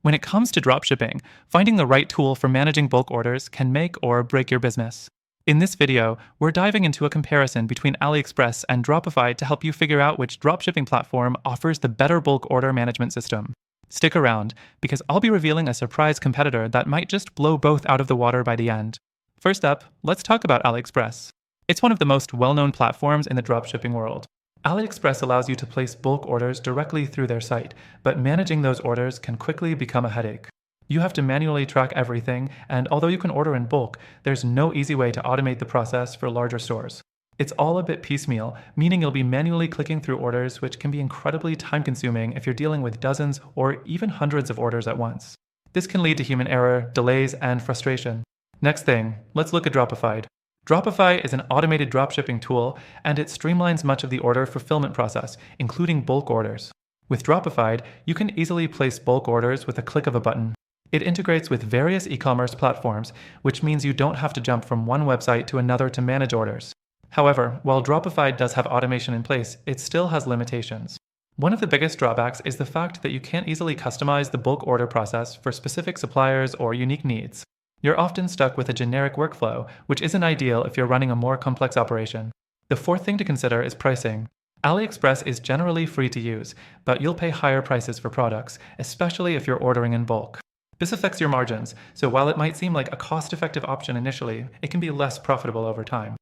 When it comes to dropshipping, finding the right tool for managing bulk orders can make or break your business. In this video, we're diving into a comparison between AliExpress and Dropified to help you figure out which dropshipping platform offers the better bulk order management system. Stick around, because I'll be revealing a surprise competitor that might just blow both out of the water by the end. First up, let's talk about AliExpress. It's one of the most well-known platforms in the dropshipping world. AliExpress allows you to place bulk orders directly through their site, but managing those orders can quickly become a headache. You have to manually track everything, and although you can order in bulk, there's no easy way to automate the process for larger stores. It's all a bit piecemeal, meaning you'll be manually clicking through orders, which can be incredibly time-consuming if you're dealing with dozens or even hundreds of orders at once. This can lead to human error, delays, and frustration. Next thing, let's look at Dropified. Dropified is an automated dropshipping tool, and it streamlines much of the order fulfillment process, including bulk orders. With Dropified, you can easily place bulk orders with a click of a button. It integrates with various e-commerce platforms, which means you don't have to jump from one website to another to manage orders. However, while Dropified does have automation in place, it still has limitations. One of the biggest drawbacks is the fact that you can't easily customize the bulk order process for specific suppliers or unique needs. You're often stuck with a generic workflow, which isn't ideal if you're running a more complex operation. The fourth thing to consider is pricing. AliExpress is generally free to use, but you'll pay higher prices for products, especially if you're ordering in bulk. This affects your margins, so while it might seem like a cost-effective option initially, it can be less profitable over time.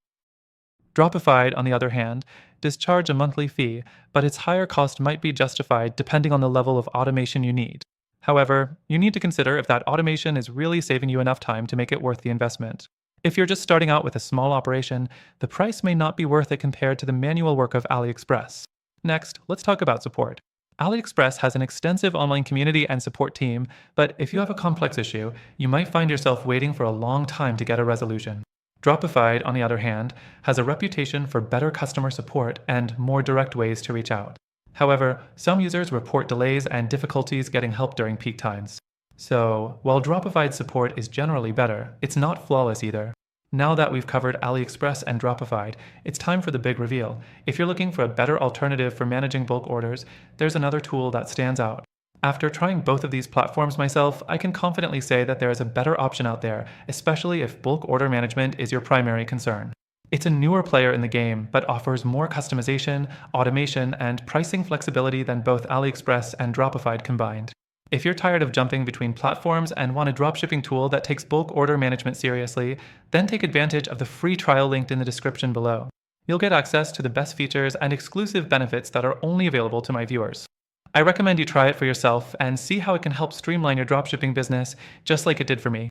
Dropified, on the other hand, does charge a monthly fee, but its higher cost might be justified depending on the level of automation you need. However, you need to consider if that automation is really saving you enough time to make it worth the investment. If you're just starting out with a small operation, the price may not be worth it compared to the manual work of AliExpress. Next, let's talk about support. AliExpress has an extensive online community and support team, but if you have a complex issue, you might find yourself waiting for a long time to get a resolution. Dropified, on the other hand, has a reputation for better customer support and more direct ways to reach out. However, some users report delays and difficulties getting help during peak times. So, while Dropified support is generally better, it's not flawless either. Now that we've covered AliExpress and Dropified, it's time for the big reveal. If you're looking for a better alternative for managing bulk orders, there's another tool that stands out. After trying both of these platforms myself, I can confidently say that there is a better option out there, especially if bulk order management is your primary concern. It's a newer player in the game, but offers more customization, automation, and pricing flexibility than both AliExpress and Dropified combined. If you're tired of jumping between platforms and want a dropshipping tool that takes bulk order management seriously, then take advantage of the free trial linked in the description below. You'll get access to the best features and exclusive benefits that are only available to my viewers. I recommend you try it for yourself and see how it can help streamline your dropshipping business, just like it did for me.